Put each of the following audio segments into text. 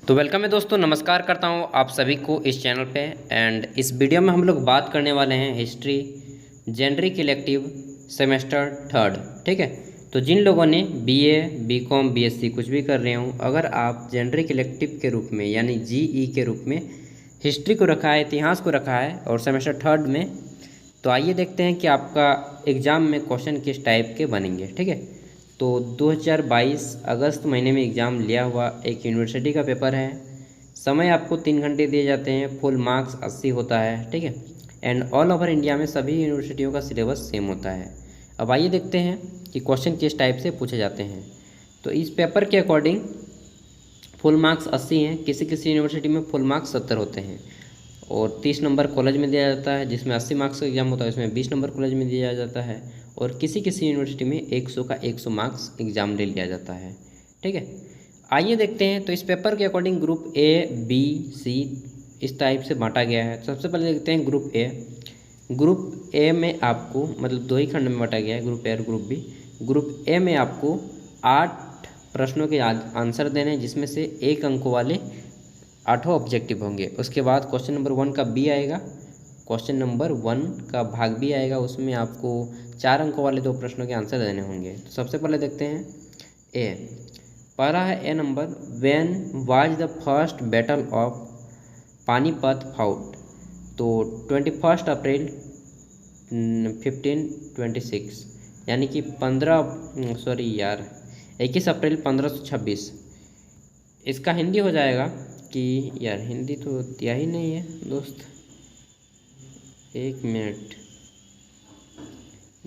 तो वेलकम है दोस्तों, नमस्कार करता हूँ आप सभी को इस चैनल पे। एंड इस वीडियो में हम लोग बात करने वाले हैं history generic elective semester third. ठीक है, तो जिन लोगों ने बीए, बीकॉम, बीएससी कुछ भी कर रहे हो, अगर आप जेनरिक इलेक्टिव के रूप में यानी जीई के रूप में हिस्ट्री को रखा है, इतिहास को रखा है और सेमेस्टर थर्ड में, तो आइए देखते हैं कि आपका एग्ज़ाम में क्वेश्चन किस टाइप के बनेंगे। ठीक है, तो 2022 अगस्त महीने में एग्ज़ाम लिया हुआ एक यूनिवर्सिटी का पेपर है। समय आपको 3 घंटे दिए जाते हैं, फुल मार्क्स 80 होता है। ठीक है, एंड ऑल ओवर इंडिया में सभी यूनिवर्सिटियों का सिलेबस सेम होता है। अब आइए देखते हैं कि क्वेश्चन किस टाइप से पूछे जाते हैं। तो इस पेपर के अकॉर्डिंग फुल मार्क्स 80 हैं, किसी किसी यूनिवर्सिटी में फुल मार्क्स 70 होते हैं और 30 नंबर कॉलेज में दिया जाता है, जिसमें 80 मार्क्स का एग्ज़ाम होता है, उसमें 20 नंबर कॉलेज में दिया जाता है और किसी किसी यूनिवर्सिटी में 100 का 100 मार्क्स एग्ज़ाम ले लिया जाता है। ठीक है, आइए देखते हैं। तो इस पेपर के अकॉर्डिंग ग्रुप ए, बी, सी इस टाइप से बांटा गया है। सबसे पहले देखते हैं ग्रुप ए। ग्रुप ए में आपको मतलब 2 ही खंड में बांटा गया है, ग्रुप ए और ग्रुप बी। ग्रुप ए में आपको 8 प्रश्नों के आंसर देने हैं, जिसमें से 1 अंकों वाले 8 ऑब्जेक्टिव होंगे। उसके बाद क्वेश्चन नंबर 1 का बी आएगा, क्वेश्चन नंबर 1 का भाग बी आएगा, उसमें आपको 4 अंकों वाले 2 प्रश्नों के आंसर देने होंगे। तो सबसे पहले देखते हैं ए। पहला है A number, when was the first battle of Panipat fought. तो 21 अप्रैल 1526 यानी कि 21 अप्रैल 1526। इसका हिंदी हो जाएगा कि यार हिंदी तो दिया ही नहीं है दोस्त, 1 मिनट,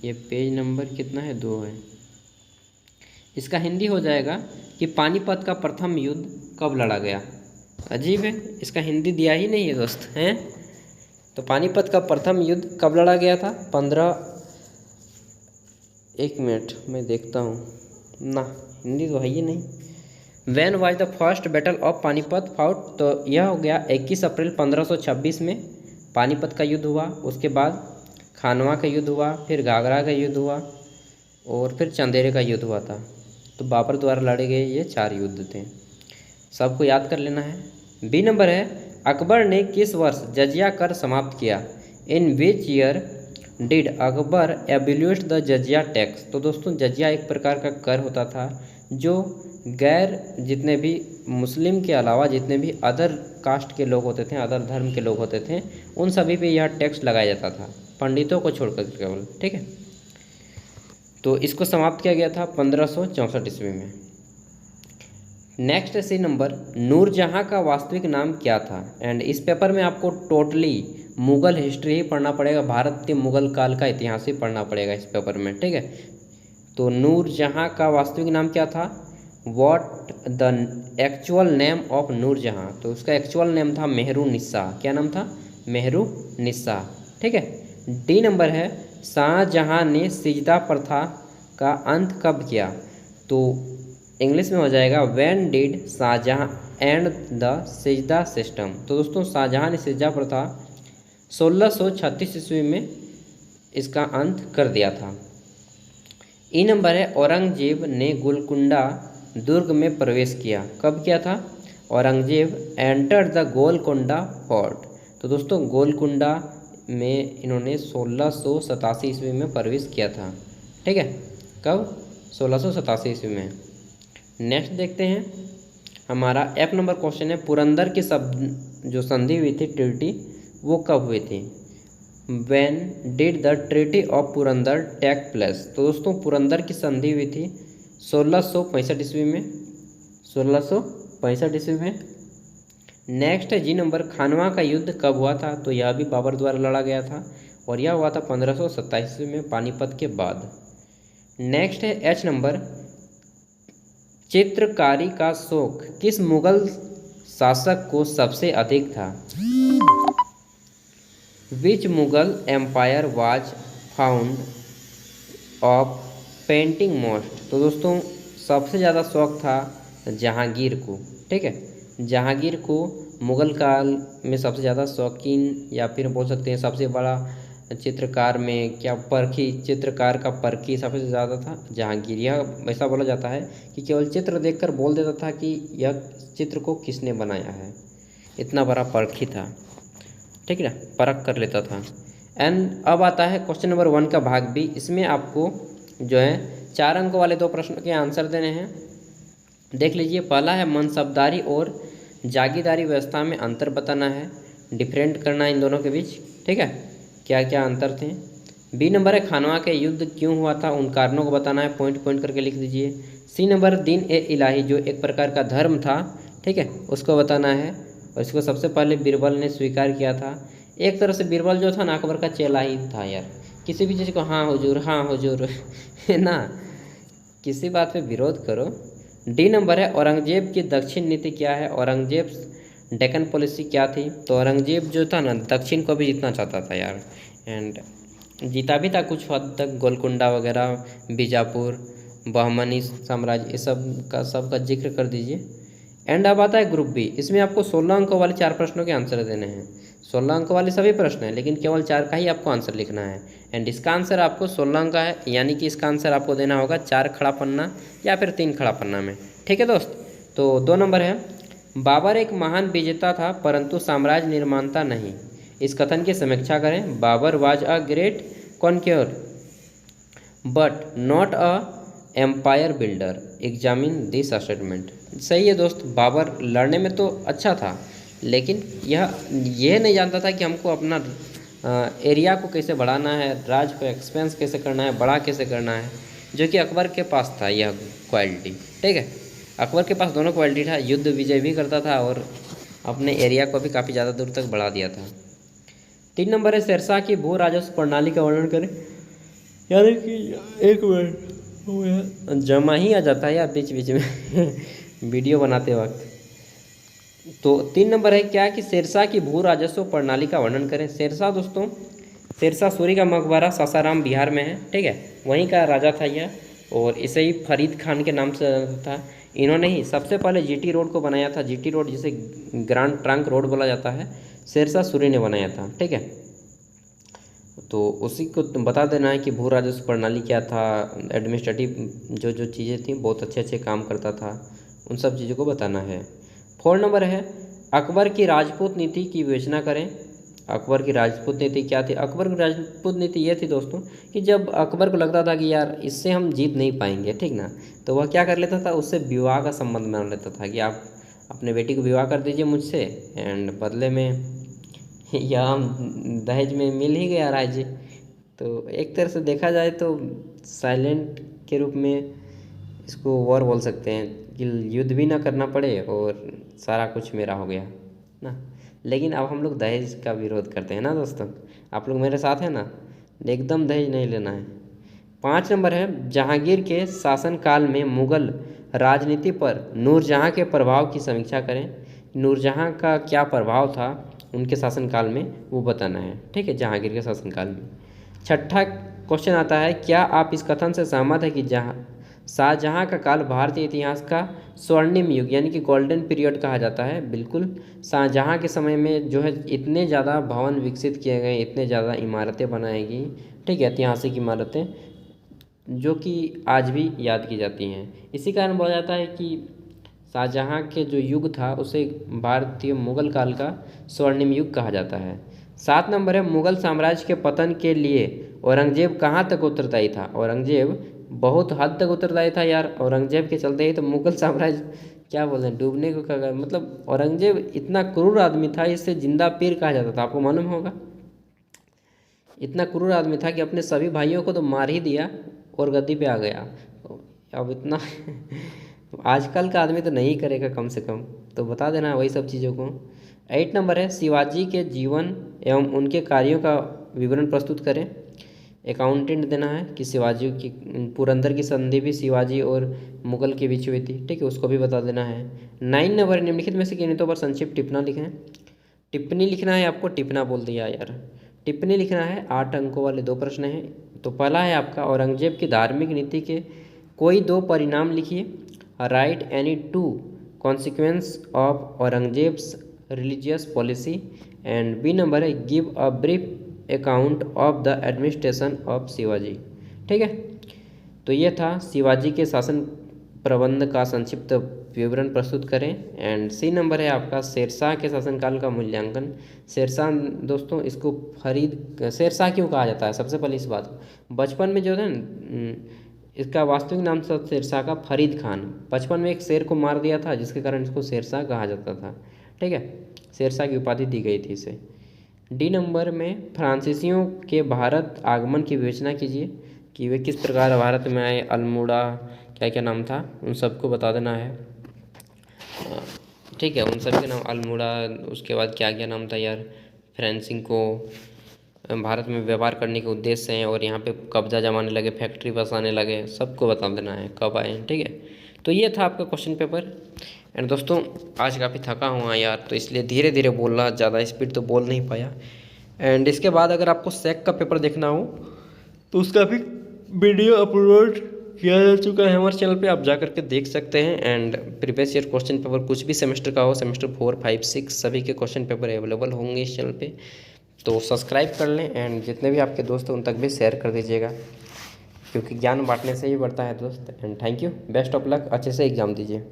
ये पेज नंबर कितना है, 2 है। इसका हिंदी हो जाएगा कि पानीपत का प्रथम युद्ध कब लड़ा गया। अजीब है, इसका हिंदी दिया ही नहीं है दोस्त हैं। तो पानीपत का प्रथम युद्ध कब लड़ा गया था, 1 मिनट मैं देखता हूँ ना, हिंदी तो है ही नहीं। When was the first battle of Panipat fought, तो यह हो गया 21 अप्रैल 1526 में पानीपत का युद्ध हुआ। उसके बाद खानवा का युद्ध हुआ, फिर घाघरा का युद्ध हुआ और फिर चंदेरे का युद्ध हुआ था। तो बाबर द्वारा लड़े गए ये 4 युद्ध थे, सबको याद कर लेना है। बी नंबर है, अकबर ने किस वर्ष जजिया कर समाप्त किया। In which year did Akbar abolish the jizya tax. तो दोस्तों जजिया एक प्रकार का कर होता था जो गैर जितने भी मुस्लिम के अलावा जितने भी अदर कास्ट के लोग होते थे, अदर धर्म के लोग होते थे, उन सभी पे यह टैक्स लगाया जाता था, पंडितों को छोड़कर केवल। ठीक है, तो इसको समाप्त किया गया था 1564 ईस्वी में। नेक्स्ट है सी नंबर, नूरजहाँ का वास्तविक नाम क्या था। एंड इस पेपर में आपको टोटली मुग़ल हिस्ट्री ही पढ़ना पड़ेगा, भारत के मुग़ल काल का इतिहास ही पढ़ना पड़ेगा इस पेपर में। ठीक है, तो नूरजहाँ का वास्तविक नाम क्या था, what the actual name of Nurjahan. तो उसका एक्चुअल नेम था मेहरुन्निसा। क्या नाम था, मेहरुन्निसा। ठीक है, डी नंबर है, शाहजहाँ ने सिजदा प्रथा का अंत कब किया। तो इंग्लिश में हो जाएगा when did Shah Jahan end the sijda system. तो दोस्तों शाहजहाँ ने सिजदा प्रथा 1636 ईस्वी में इसका अंत कर दिया था। ई नंबर है, औरंगजेब ने गोलकुंडा दुर्ग में प्रवेश किया। कब किया था, Aurangzeb enter the Golconda fort. तो दोस्तों गोलकुंडा में इन्होंने 1687 ईस्वी में प्रवेश किया था। ठीक है, कब, 1687 ईस्वी में। नेक्स्ट देखते हैं, हमारा एफ नंबर क्वेश्चन है, पुरंदर की सब जो संधि हुई थी ट्रीटी, वो कब हुई थी। When did the treaty of Purandar take place. तो दोस्तों पुरंदर की संधि हुई थी 1665 ईस्वी में, 1665 ईस्वी में। नेक्स्ट है जी नंबर, खानवा का युद्ध कब हुआ था। तो यह भी बाबर द्वारा लड़ा गया था और यह हुआ था 1527 ईस्वी में पानीपत के बाद। नेक्स्ट है एच नंबर, चित्रकारी का शौक किस मुगल शासक को सबसे अधिक था। Which Mughal empire was fond of painting most. तो दोस्तों सबसे ज़्यादा शौक था जहांगीर को। ठीक है, जहांगीर को मुग़ल काल में सबसे ज़्यादा शौकीन या फिर बोल सकते हैं सबसे बड़ा चित्रकार में क्या परखी, चित्रकार का परखी सबसे ज़्यादा था जहांगीर। यह ऐसा बोला जाता है कि केवल चित्र देखकर बोल देता था कि यह चित्र को किसने बनाया है, इतना बड़ा परखी था, ठीक है ना, परख कर लेता था। एंड अब आता है क्वेश्चन नंबर 1 का भाग बी। इसमें आपको जो है 4 अंकों वाले 2 प्रश्नों के आंसर देने हैं। देख लीजिए, पहला है मनसबदारी और जागीरदारी व्यवस्था में अंतर बताना है, डिफरेंट करना है इन दोनों के बीच, ठीक है, क्या क्या अंतर थे। बी नंबर है खानवा के युद्ध क्यों हुआ था, उन कारणों को बताना है, पॉइंट पॉइंट करके लिख दीजिए। सी नंबर दीन ए इलाही जो एक प्रकार का धर्म था, ठीक है, उसको बताना है, और इसको सबसे पहले बीरबल ने स्वीकार किया था। एक तरह से बीरबल जो था ना अकबर का चेला ही था यार, किसी भी चीज़ को हाँ हुजूर है ना, किसी बात पे विरोध करो। डी नंबर है औरंगजेब की दक्षिण नीति क्या है, औरंगजेब डेक्कन पॉलिसी क्या थी। तो औरंगजेब जो था ना दक्षिण को भी जीतना चाहता था यार, एंड जीता भी था कुछ हद तक, गोलकुंडा वगैरह, बीजापुर, बहमनी साम्राज्य, ये सब का जिक्र कर दीजिए। एंड अब आता है ग्रुप बी। इसमें आपको 16 अंकों वाले 4 प्रश्नों के आंसर देने हैं। 16 अंकों वाले सभी प्रश्न हैं, लेकिन केवल 4 का ही आपको आंसर लिखना है। एंड इसका आंसर आपको 16 अंक का है, यानी कि इसका आंसर आपको देना होगा 4 खड़ा पन्ना या फिर 3 खड़ा पन्ना में, ठीक है दोस्त। तो 2 नंबर है, बाबर एक महान विजेता था परंतु साम्राज्य निर्माता नहीं। इस कथन की समीक्षा करें। Babur was a great conqueror but not a empire builder, examine this statement. सही है दोस्त, बाबर लड़ने में तो अच्छा था, लेकिन यह नहीं जानता था कि हमको अपना एरिया को कैसे बढ़ाना है, राज को एक्सपेंस कैसे करना है, बड़ा कैसे करना है, जो कि अकबर के पास था यह क्वालिटी, ठीक है। अकबर के पास दोनों क्वालिटी था, युद्ध विजय भी करता था और अपने एरिया को भी काफ़ी ज़्यादा दूर तक बढ़ा दिया था। 3 नंबर है, शेरशाह की भू राजस्व प्रणाली का वर्णन करें। यानी कि एक मिनट जमा ही आ जाता है यार बीच बीच में वीडियो बनाते वक्त। तो 3 नंबर है क्या कि शेरशाह की भू राजस्व प्रणाली का वर्णन करें। शेरशाह दोस्तों, शेरशाह सूरी का मकबरा सासाराम बिहार में है, ठीक है, वहीं का राजा था यह, और इसे ही फरीद खान के नाम से जानता था। इन्होंने ही सबसे पहले जीटी रोड को बनाया था, जीटी रोड जिसे ग्रांड ट्रंक रोड बोला जाता है, शेरशाह सूरी ने बनाया था, ठीक है। तो उसी को बता देना है कि भू राजस्व प्रणाली क्या था, एडमिनिस्ट्रेटिव जो चीज़ें थी, बहुत अच्छे अच्छे काम करता था, उन सब चीज़ों को बताना है। 4 नंबर है, अकबर की राजपूत नीति की विवेचना करें। अकबर की राजपूत नीति क्या थी। अकबर की राजपूत नीति ये थी दोस्तों कि जब अकबर को लगता था कि यार इससे हम जीत नहीं पाएंगे, ठीक ना, तो वह क्या कर लेता था, उससे विवाह का संबंध मान लेता था कि आप अपने बेटी को विवाह कर दीजिए मुझसे, एंड बदले में या हम दहेज में मिल ही गया राज्य। तो एक तरह से देखा जाए तो साइलेंट के रूप में इसको वॉर बोल सकते हैं कि युद्ध भी ना करना पड़े और सारा कुछ मेरा हो गया ना। लेकिन अब हम लोग दहेज का विरोध करते हैं ना दोस्तों, आप लोग मेरे साथ हैं ना, एकदम दहेज नहीं लेना है। 5 नंबर है, जहांगीर के शासनकाल में मुगल राजनीति पर नूरजहाँ के प्रभाव की समीक्षा करें। नूरजहाँ का क्या प्रभाव था उनके शासनकाल में, वो बताना है, ठीक है, जहांगीर के शासनकाल में। 6ठा क्वेश्चन आता है, क्या आप इस कथन से सहमत है कि शाहजहाँ का काल भारतीय इतिहास का स्वर्णिम युग यानी कि गोल्डन पीरियड कहा जाता है। बिल्कुल, शाहजहाँ के समय में जो है इतने ज़्यादा भवन विकसित किए गए, इतने ज़्यादा इमारतें बनाई गई, ठीक है, ऐतिहासिक इमारतें जो कि आज भी याद की जाती हैं। इसी कारण बोला जाता है कि शाहजहाँ के जो युग था उसे भारतीय मुगल काल का स्वर्णिम युग कहा जाता है। 7 नंबर है, मुगल साम्राज्य के पतन के लिए औरंगजेब कहाँ तक उत्तरदायी था। औरंगजेब बहुत हद तक उत्तरदायी था यार, औरंगजेब के चलते ही तो मुगल साम्राज्य क्या बोलते हैं डूबने को कहा, मतलब औरंगजेब इतना क्रूर आदमी था, इससे जिंदा पीर कहा जाता था, आपको मालूम होगा। इतना क्रूर आदमी था कि अपने सभी भाइयों को तो मार ही दिया और गद्दी पे आ गया। अब इतना आजकल का आदमी तो नहीं करेगा कम से कम, तो बता देना वही सब चीज़ों को। 8 नंबर है, शिवाजी के जीवन एवं उनके कार्यों का विवरण प्रस्तुत करें। अकाउंटेंट देना है कि शिवाजी की पुरंदर की संधि भी शिवाजी और मुगल के बीच हुई थी, ठीक है, उसको भी बता देना है। 9 नंबर, निम्नलिखित में से किन हितों पर संक्षिप्त टिप्पणी लिखें। टिप्पणी लिखना है आपको, टिप्पणा बोल दिया यार, टिप्पणी लिखना है। 8 अंकों वाले 2 प्रश्न हैं। तो पहला है आपका, औरंगजेब की धार्मिक नीति के कोई 2 परिणाम लिखिए। Write any 2 consequence of Aurangzeb's religious policy. And B number है, give a brief account of the administration of Shivaji. ठीक है, तो ये था शिवाजी के शासन प्रबंध का संक्षिप्त विवरण प्रस्तुत करें। एंड सी नंबर है आपका शेरशाह के शासनकाल का मूल्यांकन। शेरशाह दोस्तों इसको शेरशाह क्यों कहा जाता है, सबसे पहले इस बात, बचपन में जो है ना, इसका वास्तविक नाम था शेरशाह का फरीद खान। बचपन में एक शेर को मार दिया था जिसके कारण इसको शेरशाह कहा जाता था। ठीक है, शेरशाह की उपाधि दी गई थी इसे। डी नंबर में फ्रांसीसियों के भारत आगमन की विवेचना कीजिए कि वे किस प्रकार भारत में आए। अल्मोड़ा, क्या क्या नाम था उन सबको बता देना है। ठीक है, उन सब के नाम, अल्मोड़ा, उसके बाद क्या क्या नाम था यार, फ्रांसीसियों को भारत में व्यापार करने के उद्देश्य से हैं और यहाँ पे कब्जा जमाने लगे, फैक्ट्री बसाने लगे, सबको बता देना है कब आए। ठीक है, तो ये था आपका क्वेश्चन पेपर। एंड दोस्तों आज काफ़ी थका हुआ यार, तो इसलिए धीरे धीरे बोल रहा, ज़्यादा स्पीड तो बोल नहीं पाया। एंड इसके बाद अगर आपको सेक का पेपर देखना हो तो उसका भी वीडियो अपलोड किया जा चुका है हमारे चैनल पे, आप जा करके देख सकते हैं। And previous year question paper कुछ भी सेमेस्टर का हो, सेमेस्टर 4, 5, 6 सभी के क्वेश्चन पेपर अवेलेबल होंगे इस चैनल पे, तो सब्सक्राइब कर लें। एंड जितने भी आपके दोस्त हैं उन तक भी शेयर कर दीजिएगा, क्योंकि ज्ञान बांटने से ही बढ़ता है दोस्त। And thank you, best of luck, अच्छे से एग्ज़ाम दीजिए।